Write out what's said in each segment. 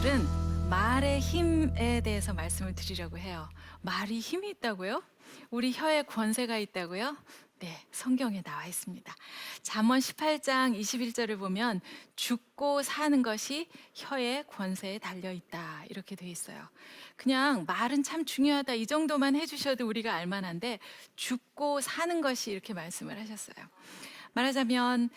오늘은 말의 힘에 대해서 말씀을 드리려고 해요. 말이 힘이 있다고요? 우리 혀에 권세가 있다고요? 네, 성경에 나와 있습니다. 잠언 18장 21절을 보면 죽고 사는 것이 혀의 권세에 달려 있다 이렇게 돼 있어요. 그냥 말은 참 중요하다 이 정도만 해주셔도 우리가 알만한데 죽고 사는 것이 이렇게 말씀을 하셨어요. 말하자면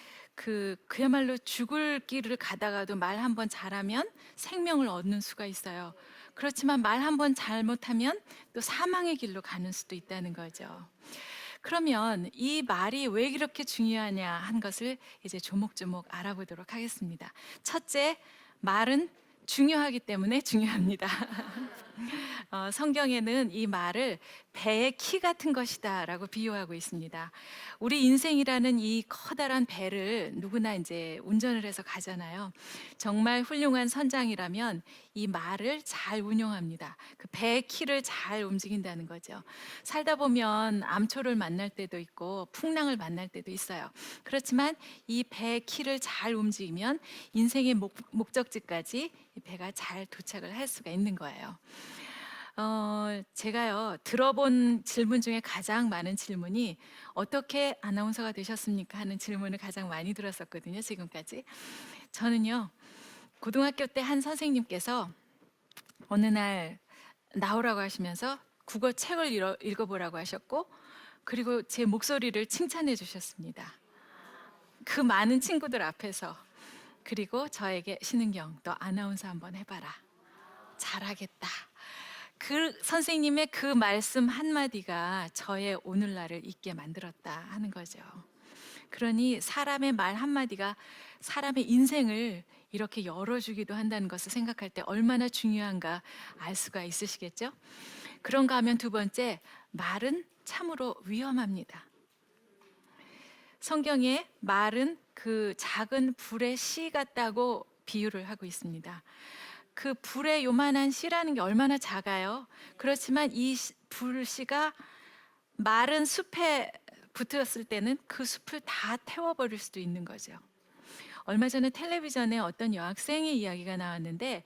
그야말로 죽을 길을 가다가도 말 한 번 잘하면 생명을 얻는 수가 있어요. 그렇지만 말 한 번 잘못하면 또 사망의 길로 가는 수도 있다는 거죠. 그러면 이 말이 왜 이렇게 중요하냐 한 것을 이제 조목조목 알아보도록 하겠습니다. 첫째, 말은 중요하기 때문에 중요합니다. 성경에는 이 말을 배의 키 같은 것이다 라고 비유하고 있습니다. 우리 인생이라는 이 커다란 배를 누구나 이제 운전을 해서 가잖아요. 정말 훌륭한 선장이라면 이 말을 잘 운용합니다. 그 배의 키를 잘 움직인다는 거죠. 살다 보면 암초를 만날 때도 있고 풍랑을 만날 때도 있어요. 그렇지만 이 배의 키를 잘 움직이면 인생의 목적지까지 이 배가 잘 도착을 할 수가 있는 거예요. 제가요, 들어본 질문 중에 가장 많은 질문이 어떻게 아나운서가 되셨습니까? 하는 질문을 가장 많이 들었었거든요, 지금까지. 저는요, 고등학교 때 한 선생님께서 어느 날 나오라고 하시면서 국어 책을 읽어보라고 하셨고, 그리고 제 목소리를 칭찬해 주셨습니다. 그 많은 친구들 앞에서. 그리고 저에게 신은경, 너 아나운서 한번 해봐라. 잘하겠다. 그 선생님의 그 말씀 한마디가 저의 오늘날을 있게 만들었다 하는 거죠. 그러니 사람의 말 한마디가 사람의 인생을 이렇게 열어주기도 한다는 것을 생각할 때 얼마나 중요한가 알 수가 있으시겠죠? 그런가 하면 두 번째, 말은 참으로 위험합니다. 성경에 말은 그 작은 불의 씨 같다고 비유를 하고 있습니다. 그 불의 요만한 씨라는 게 얼마나 작아요. 그렇지만 이 불씨가 마른 숲에 붙었을 때는 그 숲을 다 태워버릴 수도 있는 거죠. 얼마 전에 텔레비전에 어떤 여학생의 이야기가 나왔는데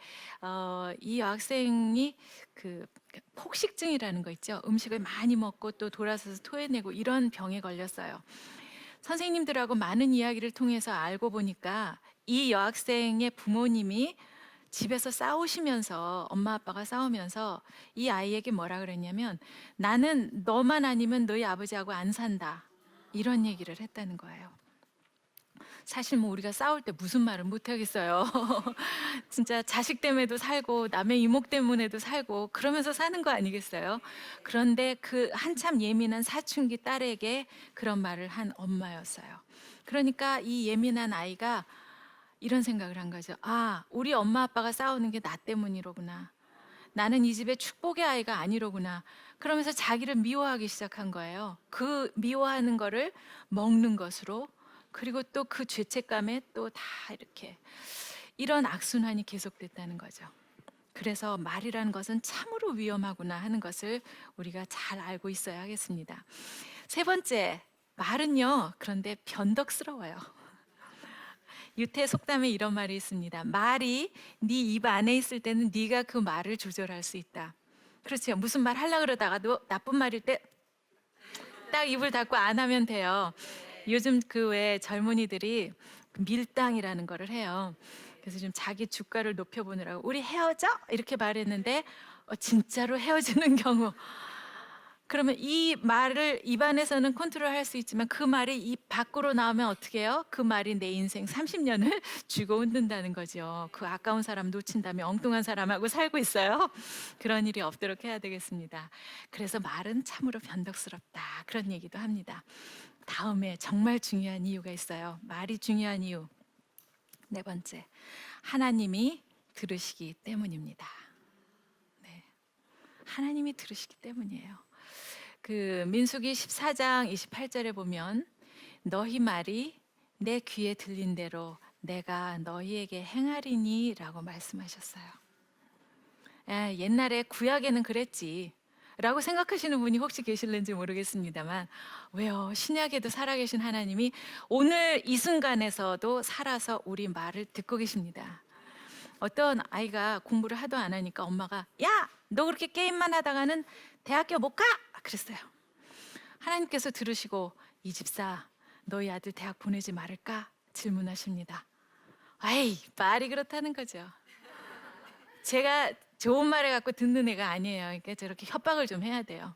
이 여학생이 그 폭식증이라는 거 있죠. 음식을 많이 먹고 또 돌아서서 토해내고 이런 병에 걸렸어요. 선생님들하고 많은 이야기를 통해서 알고 보니까 이 여학생의 부모님이 집에서 싸우시면서 엄마 아빠가 싸우면서 이 아이에게 뭐라 그랬냐면 나는 너만 아니면 너희 아버지하고 안 산다 이런 얘기를 했다는 거예요. 사실 뭐 우리가 싸울 때 무슨 말을 못 하겠어요. 진짜 자식 때문에도 살고 남의 이목 때문에도 살고 그러면서 사는 거 아니겠어요? 그런데 그 한참 예민한 사춘기 딸에게 그런 말을 한 엄마였어요. 그러니까 이 예민한 아이가 이런 생각을 한 거죠. 아, 우리 엄마 아빠가 싸우는 게 나 때문이로구나. 나는 이 집의 축복의 아이가 아니로구나. 그러면서 자기를 미워하기 시작한 거예요. 그 미워하는 거를 먹는 것으로, 그리고 또 그 죄책감에 또 다 이렇게 이런 악순환이 계속됐다는 거죠. 그래서 말이라는 것은 참으로 위험하구나 하는 것을 우리가 잘 알고 있어야 하겠습니다. 세 번째, 말은요, 그런데 변덕스러워요. 유태 속담에 이런 말이 있습니다. 말이 네 입 안에 있을 때는 네가 그 말을 조절할 수 있다. 그렇죠. 무슨 말 하려고 그러다가도 나쁜 말일 때 딱 입을 닫고 안 하면 돼요. 요즘 그 외 젊은이들이 밀당이라는 거를 해요. 그래서 좀 자기 주가를 높여보느라고 우리 헤어져? 이렇게 말했는데 진짜로 헤어지는 경우. 그러면 이 말을 입안에서는 컨트롤할 수 있지만 그 말이 입 밖으로 나오면 어떻게 해요? 그 말이 내 인생 30년을 쥐고 흔든다는 거죠. 그 아까운 사람 놓친 다음에 엉뚱한 사람하고 살고 있어요. 그런 일이 없도록 해야 되겠습니다. 그래서 말은 참으로 변덕스럽다 그런 얘기도 합니다. 다음에 정말 중요한 이유가 있어요. 말이 중요한 이유. 네 번째, 하나님이 들으시기 때문입니다. 네, 하나님이 들으시기 때문이에요. 그 민수기 14장 28절에 보면 너희 말이 내 귀에 들린 대로 내가 너희에게 행하리니 라고 말씀하셨어요. 옛날에 구약에는 그랬지 라고 생각하시는 분이 혹시 계실는지 모르겠습니다만 왜요? 신약에도 살아계신 하나님이 오늘 이 순간에서도 살아서 우리 말을 듣고 계십니다. 어떤 아이가 공부를 하도 안 하니까 엄마가 야, 너 그렇게 게임만 하다가는 대학교 못 가! 그랬어요. 하나님께서 들으시고 이 집사 너희 아들 대학 보내지 말을까? 질문하십니다. 아이, 말이 그렇다는 거죠. 제가 좋은 말을 갖고 듣는 애가 아니에요. 그러니까 저렇게 협박을 좀 해야 돼요.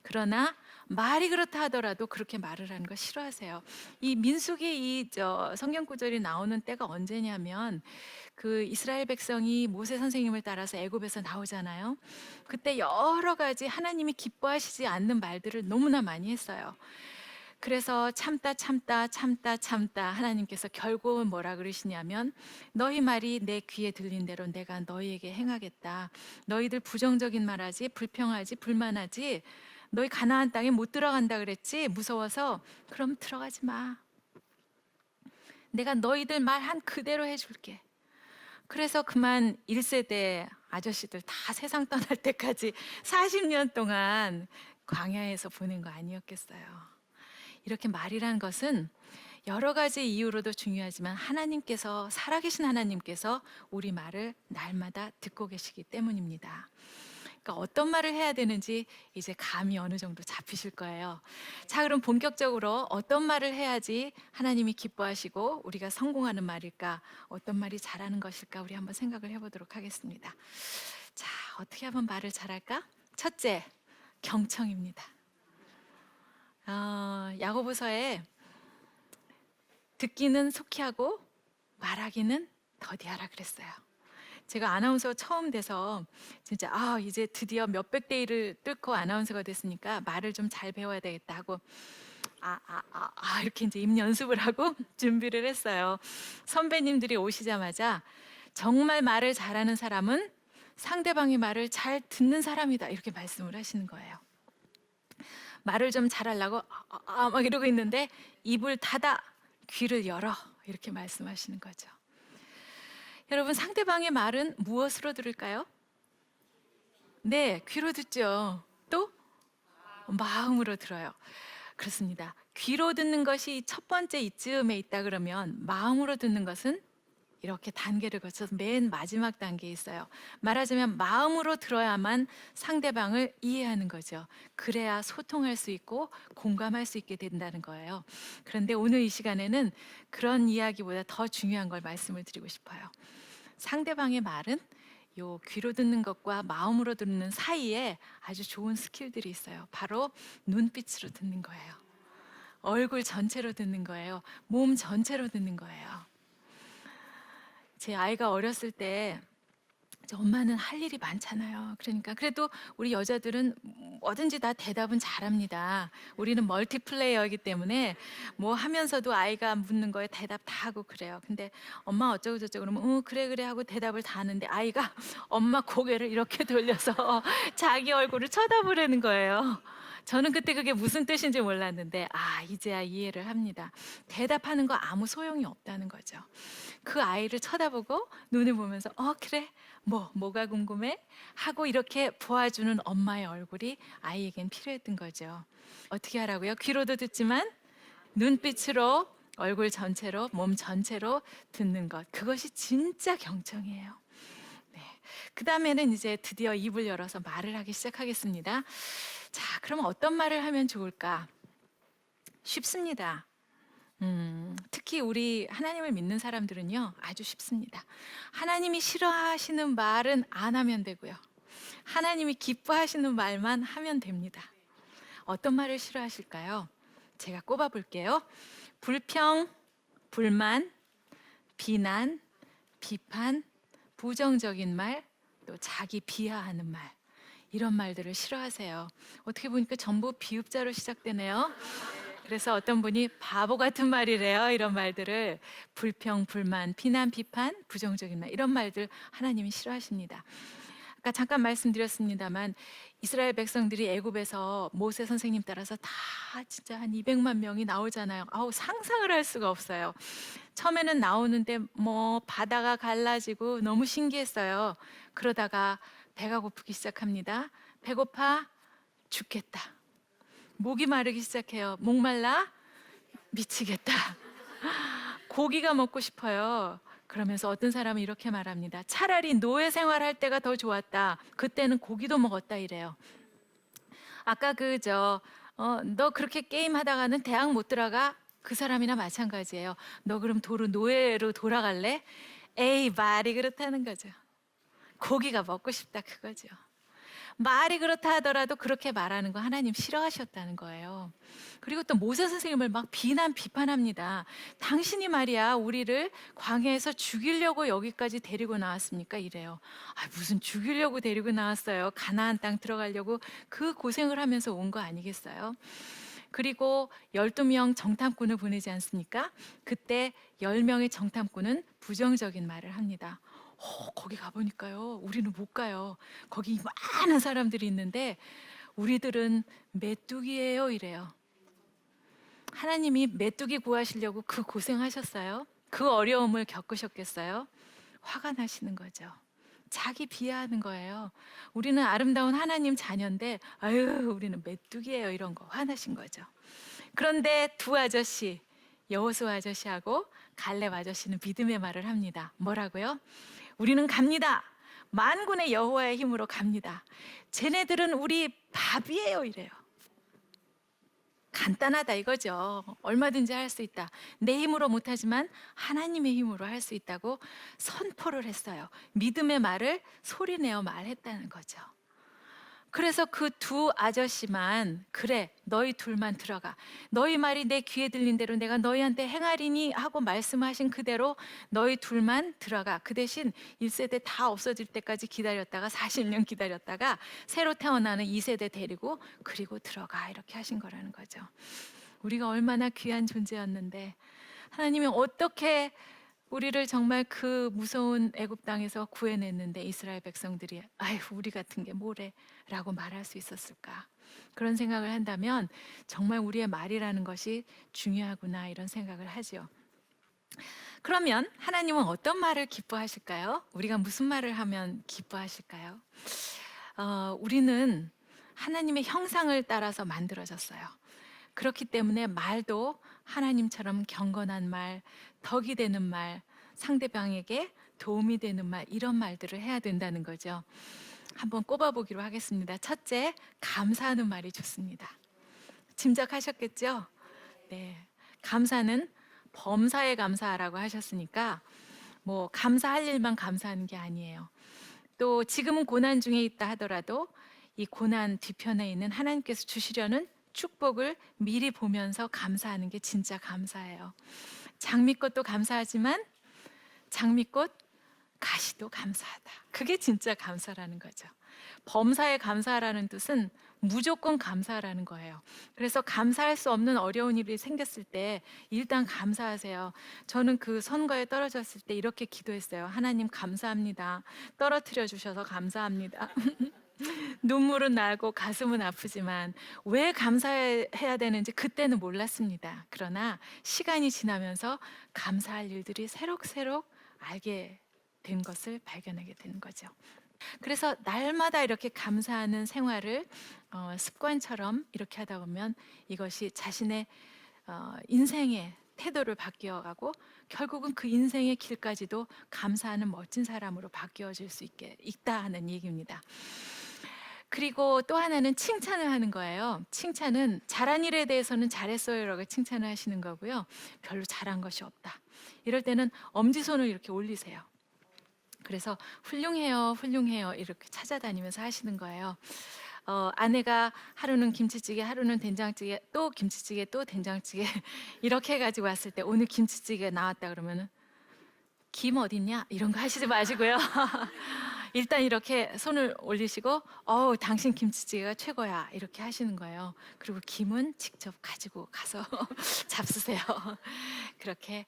그러나 말이 그렇다 하더라도 그렇게 말을 하는 거 싫어하세요. 이 민수기 성경 구절이 나오는 때가 언제냐면 그 이스라엘 백성이 모세 선생님을 따라서 애굽에서 나오잖아요. 그때 여러 가지 하나님이 기뻐하시지 않는 말들을 너무나 많이 했어요. 그래서 참다 하나님께서 결국은 뭐라 그러시냐면 너희 말이 내 귀에 들린 대로 내가 너희에게 행하겠다. 너희들 부정적인 말하지, 불평하지, 불만하지. 너희 가나안 땅에 못 들어간다 그랬지? 무서워서. 그럼 들어가지 마. 내가 너희들 말한 그대로 해줄게. 그래서 그만 1세대 아저씨들 다 세상 떠날 때까지 40년 동안 광야에서 보낸 거 아니었겠어요. 이렇게 말이란 것은 여러 가지 이유로도 중요하지만 하나님께서, 살아계신 하나님께서 우리 말을 날마다 듣고 계시기 때문입니다. 그러니까 어떤 말을 해야 되는지 이제 감이 어느 정도 잡히실 거예요. 자, 그럼 본격적으로 어떤 말을 해야지 하나님이 기뻐하시고 우리가 성공하는 말일까? 어떤 말이 잘하는 것일까? 우리 한번 생각을 해보도록 하겠습니다. 자, 어떻게 하면 말을 잘할까? 첫째, 경청입니다. 야고보서에 듣기는 속히 하고 말하기는 더디하라 그랬어요. 제가 아나운서 처음 돼서 진짜 이제 드디어 몇백 대 1을 뚫고 아나운서가 됐으니까 말을 좀 잘 배워야 되겠다 하고 이렇게 이제 입 연습을 하고 준비를 했어요. 선배님들이 오시자마자 정말 말을 잘하는 사람은 상대방의 말을 잘 듣는 사람이다 이렇게 말씀을 하시는 거예요. 말을 좀 잘하려고 막 이러고 있는데 입을 닫아 귀를 열어 이렇게 말씀하시는 거죠. 여러분, 상대방의 말은 무엇으로 들을까요? 네, 귀로 듣죠. 또 마음으로 들어요. 그렇습니다. 귀로 듣는 것이 첫 번째 이쯤에 있다 그러면 마음으로 듣는 것은 이렇게 단계를 거쳐서 맨 마지막 단계에 있어요. 말하자면 마음으로 들어야만 상대방을 이해하는 거죠. 그래야 소통할 수 있고 공감할 수 있게 된다는 거예요. 그런데 오늘 이 시간에는 그런 이야기보다 더 중요한 걸 말씀을 드리고 싶어요. 상대방의 말은 요 귀로 듣는 것과 마음으로 듣는 사이에 아주 좋은 스킬들이 있어요. 바로 눈빛으로 듣는 거예요. 얼굴 전체로 듣는 거예요. 몸 전체로 듣는 거예요. 제 아이가 어렸을 때 엄마는 할 일이 많잖아요. 그러니까 그래도 우리 여자들은 뭐든지 다 대답은 잘합니다. 우리는 멀티플레이어이기 때문에 뭐 하면서도 아이가 묻는 거에 대답 다 하고 그래요. 근데 엄마 어쩌고 저쩌고 그러면 그래 하고 대답을 다 하는데 아이가 엄마 고개를 이렇게 돌려서 자기 얼굴을 쳐다보려는 거예요. 저는 그때 그게 무슨 뜻인지 몰랐는데 이제야 이해를 합니다. 대답하는 거 아무 소용이 없다는 거죠. 그 아이를 쳐다보고 눈을 보면서 그래 뭐가 궁금해? 하고 이렇게 보아주는 엄마의 얼굴이 아이에겐 필요했던 거죠. 어떻게 하라고요? 귀로도 듣지만 눈빛으로 얼굴 전체로 몸 전체로 듣는 것, 그것이 진짜 경청이에요. 네. 그 다음에는 이제 드디어 입을 열어서 말을 하기 시작하겠습니다. 자, 그럼 어떤 말을 하면 좋을까? 쉽습니다. 특히 우리 하나님을 믿는 사람들은요, 아주 쉽습니다. 하나님이 싫어하시는 말은 안 하면 되고요. 하나님이 기뻐하시는 말만 하면 됩니다. 어떤 말을 싫어하실까요? 제가 꼽아 볼게요. 불평, 불만, 비난, 비판, 부정적인 말, 또 자기 비하하는 말, 이런 말들을 싫어하세요. 어떻게 보니까 전부 비읍자로 시작되네요. 그래서 어떤 분이 바보 같은 말이래요. 이런 말들을 불평, 불만, 비난, 비판, 부정적인 말, 이런 말들 하나님이 싫어하십니다. 아까 잠깐 말씀드렸습니다만 이스라엘 백성들이 애굽에서 모세 선생님 따라서 다 진짜 한 200만 명이 나오잖아요. 상상을 할 수가 없어요. 처음에는 나오는데 뭐 바다가 갈라지고 너무 신기했어요. 그러다가 배가 고프기 시작합니다. 배고파 죽겠다. 목이 마르기 시작해요. 목말라 미치겠다. 고기가 먹고 싶어요. 그러면서 어떤 사람은 이렇게 말합니다. 차라리 노예 생활할 때가 더 좋았다. 그때는 고기도 먹었다 이래요. 아까 너 그렇게 게임 하다가는 대학 못 들어가? 그 사람이나 마찬가지예요. 너 그럼 도로 노예로 돌아갈래? 에이, 말이 그렇다는 거죠. 고기가 먹고 싶다 그거죠. 말이 그렇다 하더라도 그렇게 말하는 거 하나님 싫어하셨다는 거예요. 그리고 또 모세 선생님을 막 비판합니다. 당신이 말이야 우리를 광야에서 죽이려고 여기까지 데리고 나왔습니까? 이래요. 무슨 죽이려고 데리고 나왔어요. 가나안 땅 들어가려고 그 고생을 하면서 온 거 아니겠어요? 그리고 12명 정탐꾼을 보내지 않습니까? 그때 10명의 정탐꾼은 부정적인 말을 합니다. 거기 가보니까요, 우리는 못 가요. 거기 많은 사람들이 있는데 우리들은 메뚜기예요 이래요. 하나님이 메뚜기 구하시려고 그 고생하셨어요? 그 어려움을 겪으셨겠어요? 화가 나시는 거죠. 자기 비하하는 거예요. 우리는 아름다운 하나님 자녀인데 아유 우리는 메뚜기예요 이런 거 화나신 거죠. 그런데 두 아저씨, 여호수아 아저씨하고 갈렙 아저씨는 믿음의 말을 합니다. 뭐라고요? 우리는 갑니다. 만군의 여호와의 힘으로 갑니다. 쟤네들은 우리 밥이에요 이래요. 간단하다 이거죠. 얼마든지 할 수 있다. 내 힘으로 못하지만 하나님의 힘으로 할 수 있다고 선포를 했어요. 믿음의 말을 소리내어 말했다는 거죠. 그래서 그 두 아저씨만 그래 너희 둘만 들어가. 너희 말이 내 귀에 들린 대로 내가 너희한테 행하리니 하고 말씀하신 그대로 너희 둘만 들어가. 그 대신 1세대 다 없어질 때까지 기다렸다가 40년 기다렸다가 새로 태어나는 2세대 데리고 그리고 들어가 이렇게 하신 거라는 거죠. 우리가 얼마나 귀한 존재였는데 하나님이 어떻게 우리를 정말 그 무서운 애굽 땅에서 구해냈는데 이스라엘 백성들이 아휴 우리 같은 게 뭐래라고 말할 수 있었을까? 그런 생각을 한다면 정말 우리의 말이라는 것이 중요하구나 이런 생각을 하죠. 그러면 하나님은 어떤 말을 기뻐하실까요? 우리가 무슨 말을 하면 기뻐하실까요? 우리는 하나님의 형상을 따라서 만들어졌어요. 그렇기 때문에 말도 하나님처럼 경건한 말, 덕이 되는 말, 상대방에게 도움이 되는 말 이런 말들을 해야 된다는 거죠. 한번 꼽아보기로 하겠습니다. 첫째, 감사하는 말이 좋습니다. 짐작하셨겠죠? 네, 감사는 범사에 감사하라고 하셨으니까 뭐 감사할 일만 감사하는 게 아니에요. 또 지금은 고난 중에 있다 하더라도 이 고난 뒤편에 있는 하나님께서 주시려는 축복을 미리 보면서 감사하는 게 진짜 감사예요. 장미꽃도 감사하지만 장미꽃 가시도 감사하다. 그게 진짜 감사라는 거죠. 범사에 감사라는 뜻은 무조건 감사라는 거예요. 그래서 감사할 수 없는 어려운 일이 생겼을 때 일단 감사하세요. 저는 그 선거에 떨어졌을 때 이렇게 기도했어요. 하나님 감사합니다. 떨어뜨려 주셔서 감사합니다. 눈물은 나고 가슴은 아프지만 왜 감사해야 되는지 그때는 몰랐습니다. 그러나 시간이 지나면서 감사할 일들이 새록새록 알게 된 것을 발견하게 되는 거죠. 그래서 날마다 이렇게 감사하는 생활을 습관처럼 이렇게 하다 보면 이것이 자신의 인생의 태도를 바뀌어가고 결국은 그 인생의 길까지도 감사하는 멋진 사람으로 바뀌어질 수 있다 하는 얘기입니다. 그리고 또 하나는 칭찬을 하는 거예요. 칭찬은 잘한 일에 대해서는 잘했어요라고 칭찬을 하시는 거고요. 별로 잘한 것이 없다. 이럴 때는 엄지손을 이렇게 올리세요. 그래서 훌륭해요, 훌륭해요 이렇게 찾아다니면서 하시는 거예요. 아내가 하루는 김치찌개, 하루는 된장찌개, 또 김치찌개, 또 된장찌개 이렇게 해가지고 왔을 때 오늘 김치찌개 나왔다 그러면은 김 어딨냐 이런 거 하시지 마시고요. 일단 이렇게 손을 올리시고 당신 김치찌개가 최고야 이렇게 하시는 거예요. 그리고 김은 직접 가지고 가서 잡수세요. 그렇게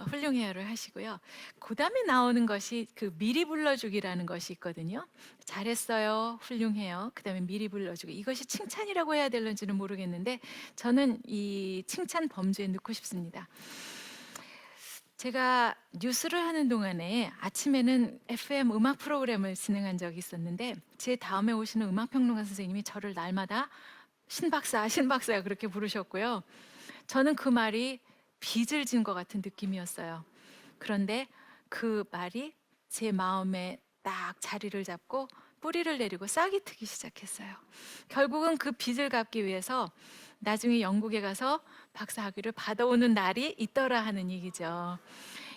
훌륭해요를 하시고요. 그 다음에 나오는 것이 그 미리 불러주기라는 것이 있거든요. 잘했어요, 훌륭해요. 그 다음에 미리 불러주기. 이것이 칭찬이라고 해야 될는지는 모르겠는데 저는 이 칭찬 범주에 넣고 싶습니다. 제가 뉴스를 하는 동안에 아침에는 FM 음악 프로그램을 진행한 적이 있었는데 제 다음에 오시는 음악평론가 선생님이 저를 날마다 신박사, 신박사야 그렇게 부르셨고요. 저는 그 말이 빚을 진 것 같은 느낌이었어요. 그런데 그 말이 제 마음에 딱 자리를 잡고 뿌리를 내리고 싹이 트기 시작했어요. 결국은 그 빚을 갚기 위해서 나중에 영국에 가서 박사학위를 받아오는 날이 있더라 하는 얘기죠.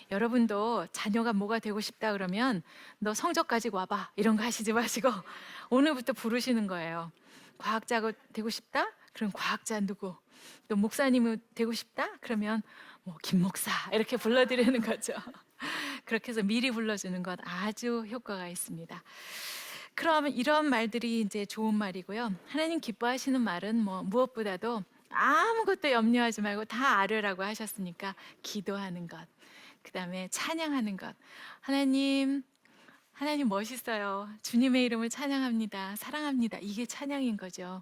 여러분도 자녀가 뭐가 되고 싶다 그러면 너 성적 가지고 와봐 이런 거 하시지 마시고 오늘부터 부르시는 거예요. 과학자가 되고 싶다? 그럼 과학자 누구? 또 목사님이 되고 싶다? 그러면 뭐 김 목사 이렇게 불러드리는 거죠. 그렇게 해서 미리 불러주는 것 아주 효과가 있습니다. 그럼 이런 말들이 이제 좋은 말이고요. 하나님 기뻐하시는 말은 뭐 무엇보다도 아무것도 염려하지 말고 다 아뢰라고 하셨으니까 기도하는 것, 그 다음에 찬양하는 것. 하나님, 하나님 멋있어요. 주님의 이름을 찬양합니다. 사랑합니다. 이게 찬양인 거죠.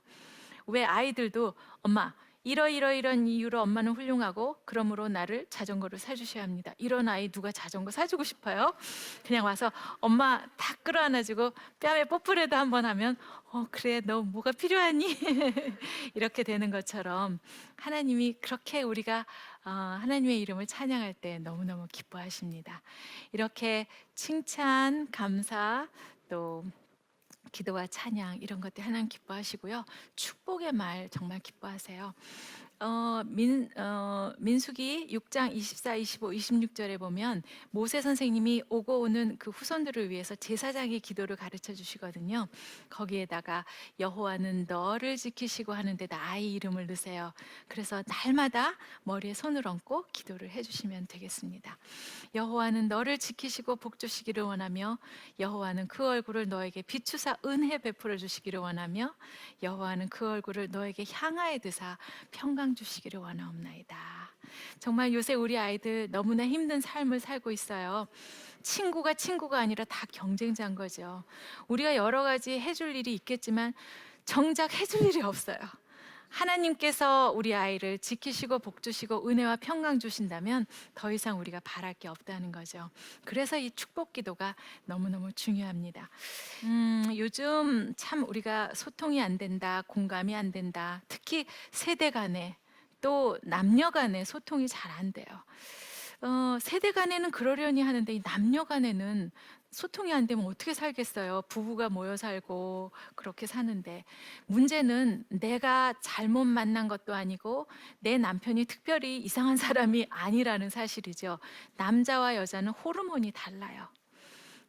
왜 아이들도 엄마 이런 이유로 엄마는 훌륭하고 그러므로 나를 자전거를 사주셔야 합니다. 이런 아이 누가 자전거 사주고 싶어요? 그냥 와서 엄마 딱 끌어안아주고 뺨에 뽀뽀라도 한번 하면 그래 너 뭐가 필요하니? 이렇게 되는 것처럼 하나님이 그렇게 우리가 하나님의 이름을 찬양할 때 너무너무 기뻐하십니다. 이렇게 칭찬, 감사 또 기도와 찬양 이런 것들 하나님 기뻐하시고요. 축복의 말 정말 기뻐하세요. 민수기 6장 24, 25, 26절에 보면 모세 선생님이 오고 오는 그 후손들을 위해서 제사장의 기도를 가르쳐 주시거든요. 거기에다가 여호와는 너를 지키시고 하는데 나의 이름을 넣으세요. 그래서 날마다 머리에 손을 얹고 기도를 해주시면 되겠습니다. 여호와는 너를 지키시고 복 주시기를 원하며 여호와는 그 얼굴을 너에게 비추사 은혜 베풀어 주시기를 원하며 여호와는 그 얼굴을 너에게 향하여 드사 평강 주시기를 원하옵나이다. 정말 요새 우리 아이들 너무나 힘든 삶을 살고 있어요. 친구가 아니라 다 경쟁자인 거죠. 우리가 여러 가지 해줄 일이 있겠지만 정작 해줄 일이 없어요. 하나님께서 우리 아이를 지키시고 복 주시고 은혜와 평강 주신다면 더 이상 우리가 바랄 게 없다는 거죠. 그래서 이 축복 기도가 너무너무 중요합니다. 요즘 참 우리가 소통이 안 된다, 공감이 안 된다. 특히 세대 간에 또 남녀 간에 소통이 잘 안 돼요. 세대 간에는 그러려니 하는데 이 남녀 간에는 소통이 안 되면 어떻게 살겠어요? 부부가 모여 살고 그렇게 사는데 문제는 내가 잘못 만난 것도 아니고 내 남편이 특별히 이상한 사람이 아니라는 사실이죠. 남자와 여자는 호르몬이 달라요.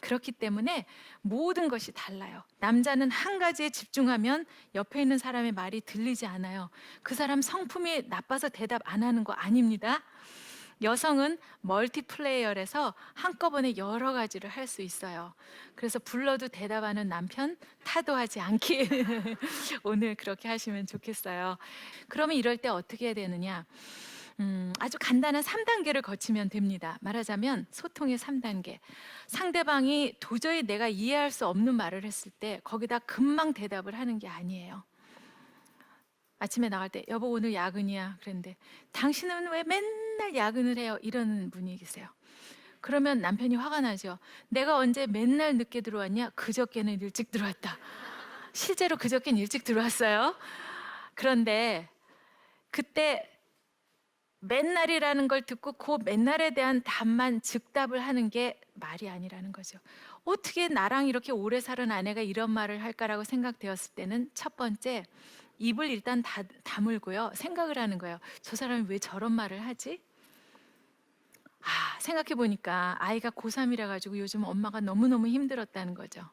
그렇기 때문에 모든 것이 달라요. 남자는 한 가지에 집중하면 옆에 있는 사람의 말이 들리지 않아요. 그 사람 성품이 나빠서 대답 안 하는 거 아닙니다. 여성은 멀티플레이어에서 한꺼번에 여러 가지를 할 수 있어요. 그래서 불러도 대답하는 남편 타도하지 않기 오늘 그렇게 하시면 좋겠어요. 그러면 이럴 때 어떻게 해야 되느냐? 아주 간단한 3단계를 거치면 됩니다. 말하자면 소통의 3단계. 상대방이 도저히 내가 이해할 수 없는 말을 했을 때 거기다 금방 대답을 하는 게 아니에요. 아침에 나갈 때 여보 오늘 야근이야 그랬는데 당신은 왜 맨날 야근을 해요? 이러는 분이 계세요. 그러면 남편이 화가 나죠. 내가 언제 맨날 늦게 들어왔냐? 그저께는 일찍 들어왔다. 실제로 그저께는 일찍 들어왔어요. 그런데 그때 맨날이라는 걸 듣고 그 맨날에 대한 답만 즉답을 하는 게 말이 아니라는 거죠. 어떻게 나랑 이렇게 오래 사는 아내가 이런 말을 할까라고 생각되었을 때는 첫 번째 입을 일단 다물고요. 생각을 하는 거예요. 저 사람이 왜 저런 말을 하지? 생각해 보니까 아이가 고3이라 가지고 요즘 엄마가 너무너무 힘들었다는 거죠.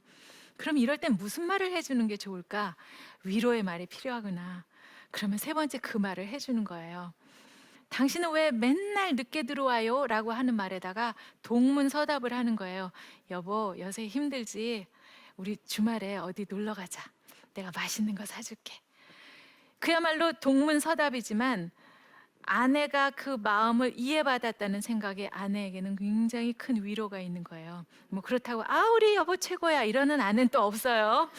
그럼 이럴 땐 무슨 말을 해주는 게 좋을까? 위로의 말이 필요하구나. 그러면 세 번째 그 말을 해주는 거예요. 당신은 왜 맨날 늦게 들어와요? 라고 하는 말에다가 동문서답을 하는 거예요. 여보, 요새 힘들지? 우리 주말에 어디 놀러 가자. 내가 맛있는 거 사줄게. 그야말로 동문서답이지만 아내가 그 마음을 이해받았다는 생각에 아내에게는 굉장히 큰 위로가 있는 거예요. 뭐 그렇다고 우리 여보 최고야 이러는 아내는 또 없어요.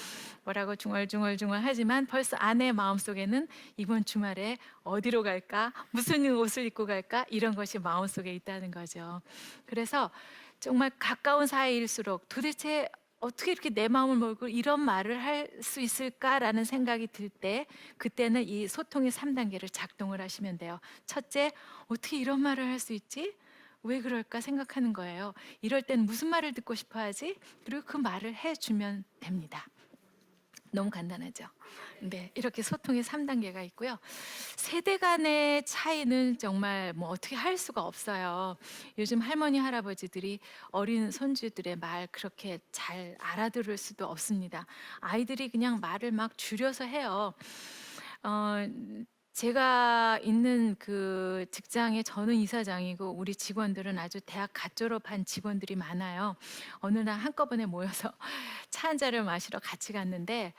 뭐라고 중얼중얼 하지만 벌써 아내의 마음속에는 이번 주말에 어디로 갈까? 무슨 옷을 입고 갈까? 이런 것이 마음속에 있다는 거죠. 그래서 정말 가까운 사이일수록 도대체 어떻게 이렇게 내 마음을 몰고 이런 말을 할 수 있을까라는 생각이 들 때 그때는 이 소통의 3단계를 작동을 하시면 돼요. 첫째, 어떻게 이런 말을 할 수 있지? 왜 그럴까 생각하는 거예요. 이럴 땐 무슨 말을 듣고 싶어 하지? 그리고 그 말을 해주면 됩니다. 너무 간단하죠. 네, 이렇게 소통의 3단계가 있고요. 세대 간의 차이는 정말 뭐 어떻게 할 수가 없어요. 요즘 할머니, 할아버지들이 어린 손주들의 말 그렇게 잘 알아들을 수도 없습니다. 아이들이 그냥 말을 막 줄여서 해요. 어, 제가 있는 그 직장에 저는 이사장이고 우리 직원들은 아주 대학 갓 졸업한 직원들이 많아요. 어느 날 한꺼번에 모여서 차 한 잔을 마시러 같이 갔는데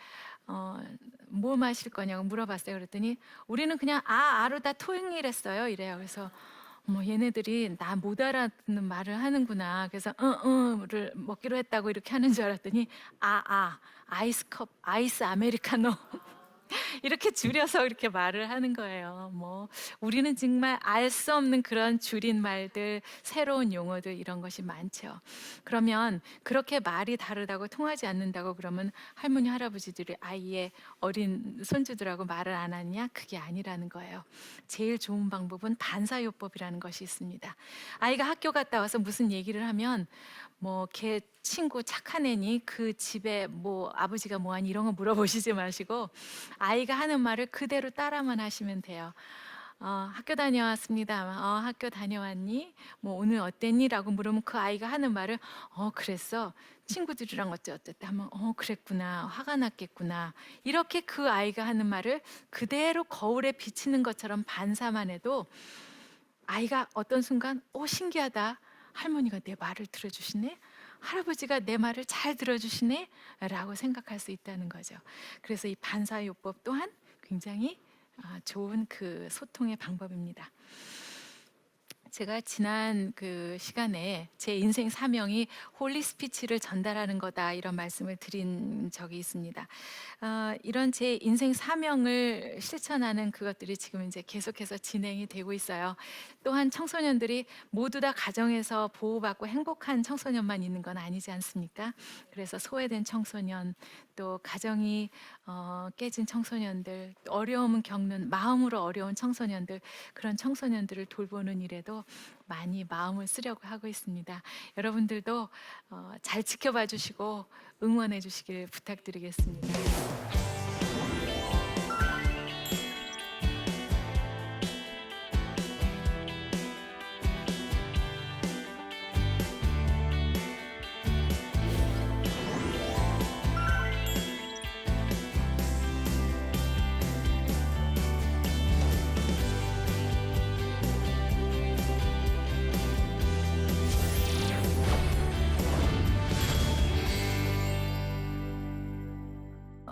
어, 뭐 마실 거냐고 물어봤어요. 그랬더니 우리는 그냥 아로 다 통일했어요. 이래요. 그래서 얘네들이 나 못 알아듣는 말을 하는구나. 그래서 응응을 먹기로 했다고 이렇게 하는 줄 알았더니 아이스컵 아이스 아메리카노 이렇게 줄여서 이렇게 말을 하는 거예요. 우리는 정말 알 수 없는 그런 줄인 말들, 새로운 용어들 이런 것이 많죠. 그러면 그렇게 말이 다르다고 통하지 않는다고 그러면 할머니 할아버지들이 아이의 어린 손주들하고 말을 안 하느냐? 그게 아니라는 거예요. 제일 좋은 방법은 반사요법이라는 것이 있습니다. 아이가 학교 갔다 와서 무슨 얘기를 하면 걔 친구 착한 애니 그 집에 아버지가 뭐하니 이런 거 물어보시지 마시고 아이가 하는 말을 그대로 따라만 하시면 돼요. 학교 다녀왔습니다. 학교 다녀왔니? 오늘 어땠니? 라고 물으면 그 아이가 하는 말을 그랬어. 친구들이랑 어쨌다 하면 그랬구나. 화가 났겠구나. 이렇게 그 아이가 하는 말을 그대로 거울에 비치는 것처럼 반사만 해도 아이가 어떤 순간 신기하다. 할머니가 내 말을 들어주시네. 할아버지가 내 말을 잘 들어주시네 라고 생각할 수 있다는 거죠. 그래서 이 반사요법 또한 굉장히 좋은 그 소통의 방법입니다. 제가 지난 그 시간에 제 인생 사명이 홀리 스피치를 전달하는 거다 이런 말씀을 드린 적이 있습니다. 이런 제 인생 사명을 실천하는 그것들이 지금 이제 계속해서 진행이 되고 있어요. 또한 청소년들이 모두 다 가정에서 보호받고 행복한 청소년만 있는 건 아니지 않습니까? 그래서 소외된 청소년, 또 가정이 깨진 청소년들, 어려움을 겪는 마음으로 어려운 청소년들, 그런 청소년들을 돌보는 일에도 많이 마음을 쓰려고 하고 있습니다. 여러분들도 잘 지켜봐 주시고 응원해 주시길 부탁드리겠습니다.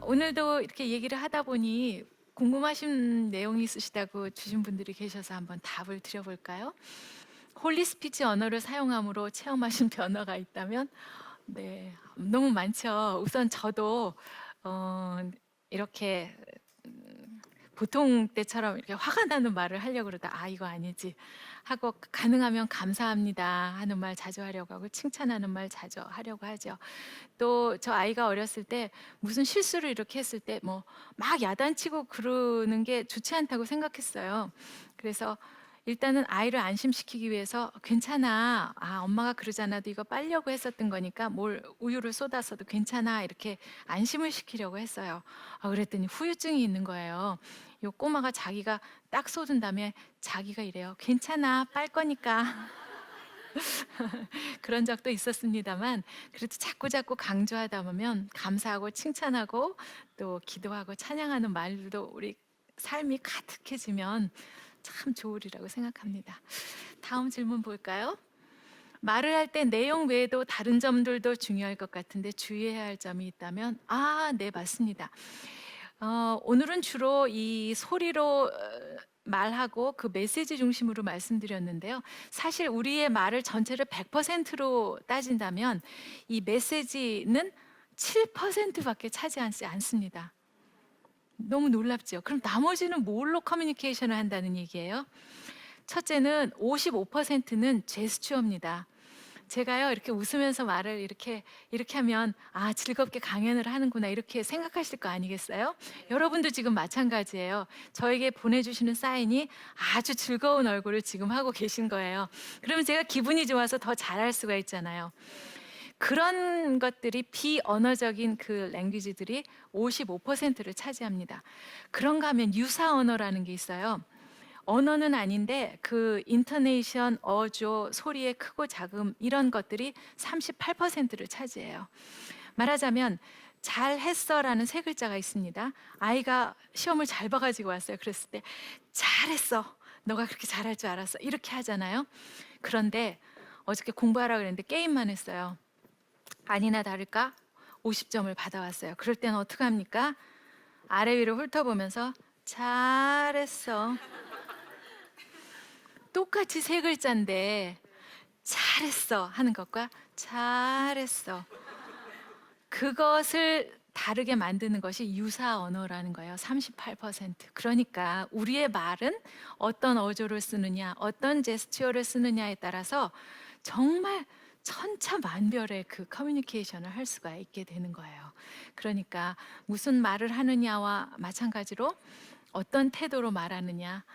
오늘도 이렇게 얘기를 하다 보니 궁금하신 내용이 있으시다고 주신 분들이 계셔서 한번 답을 드려볼까요? 홀리 스피치 언어를 사용함으로 체험하신 변화가 있다면? 네, 너무 많죠. 우선 저도 이렇게 보통 때처럼 이렇게 화가 나는 말을 하려고 그러다 이거 아니지 하고 가능하면 감사합니다 하는 말 자주 하려고 하고 칭찬하는 말 자주 하려고 하죠. 또 저 아이가 어렸을 때 무슨 실수를 이렇게 했을 때 막 야단치고 그러는 게 좋지 않다고 생각했어요. 그래서 일단은 아이를 안심시키기 위해서 괜찮아. 엄마가 그러잖아도 이거 빨려고 했었던 거니까 뭘 우유를 쏟아서도 괜찮아. 이렇게 안심을 시키려고 했어요. 그랬더니 후유증이 있는 거예요. 요 꼬마가 자기가 딱 쏟은 다음에 자기가 이래요. 괜찮아. 빨 거니까. 그런 적도 있었습니다만 그래도 자꾸 강조하다 보면 감사하고 칭찬하고 또 기도하고 찬양하는 말들도 우리 삶이 가득해지면 참 좋으리라고 생각합니다. 다음 질문 볼까요? 말을 할 때 내용 외에도 다른 점들도 중요할 것 같은데 주의해야 할 점이 있다면 네, 맞습니다. 오늘은 주로 이 소리로 말하고 그 메시지 중심으로 말씀드렸는데요. 사실 우리의 말을 전체를 100%로 따진다면 이 메시지는 7%밖에 차지하지 않습니다. 너무 놀랍죠? 그럼 나머지는 뭘로 커뮤니케이션을 한다는 얘기예요? 첫째는 55%는 제스처입니다. 제가요 이렇게 웃으면서 말을 이렇게 하면 '아 즐겁게 강연을 하는구나.' 이렇게 생각하실 거 아니겠어요? 여러분도 지금 마찬가지예요. 저에게 보내주시는 사인이 아주 즐거운 얼굴을 지금 하고 계신 거예요. 그러면 제가 기분이 좋아서 더 잘할 수가 있잖아요. 그런 것들이 비언어적인 그 랭귀지들이 55%를 차지합니다. 그런가 하면 유사 언어라는 게 있어요. 언어는 아닌데 그 인터네이션, 어조, 소리의 크고 작음 이런 것들이 38%를 차지해요. 말하자면 잘했어라는 세 글자가 있습니다. 아이가 시험을 잘 봐가지고 왔어요. 그랬을 때 잘했어. 너가 그렇게 잘할 줄 알았어. 이렇게 하잖아요. 그런데 어저께 공부하라 그랬는데 게임만 했어요. 아니나 다를까 50점을 받아왔어요. 그럴 때는 어떡합니까? 아래 위로 훑어보면서 잘했어. 똑같이 세 글자인데 잘했어 하는 것과 잘했어 그것을 다르게 만드는 것이 유사 언어라는 거예요. 38%. 그러니까 우리의 말은 어떤 어조를 쓰느냐, 어떤 제스처를 쓰느냐에 따라서 정말 천차만별의 그 커뮤니케이션을 할 수가 있게 되는 거예요. 그러니까 무슨 말을 하느냐와 마찬가지로 어떤 태도로 말하느냐,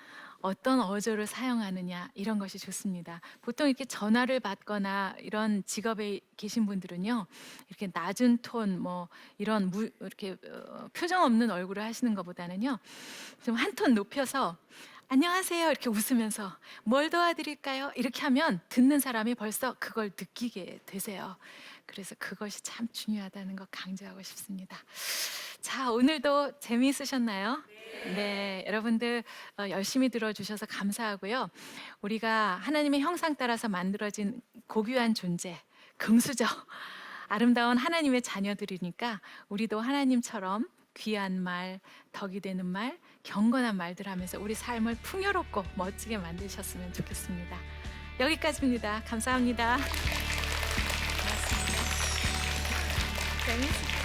어떤 어조를 사용하느냐 이런 것이 좋습니다. 보통 이렇게 전화를 받거나 이런 직업에 계신 분들은요, 이렇게 낮은 톤, 뭐 이런 이렇게 표정 없는 얼굴을 하시는 것보다는요, 좀 한 톤 높여서 안녕하세요 이렇게 웃으면서 뭘 도와드릴까요? 이렇게 하면 듣는 사람이 벌써 그걸 느끼게 되세요. 그래서 그것이 참 중요하다는 거 강조하고 싶습니다. 자, 오늘도 재미있으셨나요? 네, 여러분들 열심히 들어주셔서 감사하고요. 우리가 하나님의 형상 따라서 만들어진 고귀한 존재, 금수저, 아름다운 하나님의 자녀들이니까 우리도 하나님처럼 귀한 말, 덕이 되는 말, 경건한 말들 하면서 우리 삶을 풍요롭고 멋지게 만드셨으면 좋겠습니다. 여기까지입니다. 감사합니다. 고맙습니다. 재밌었어요.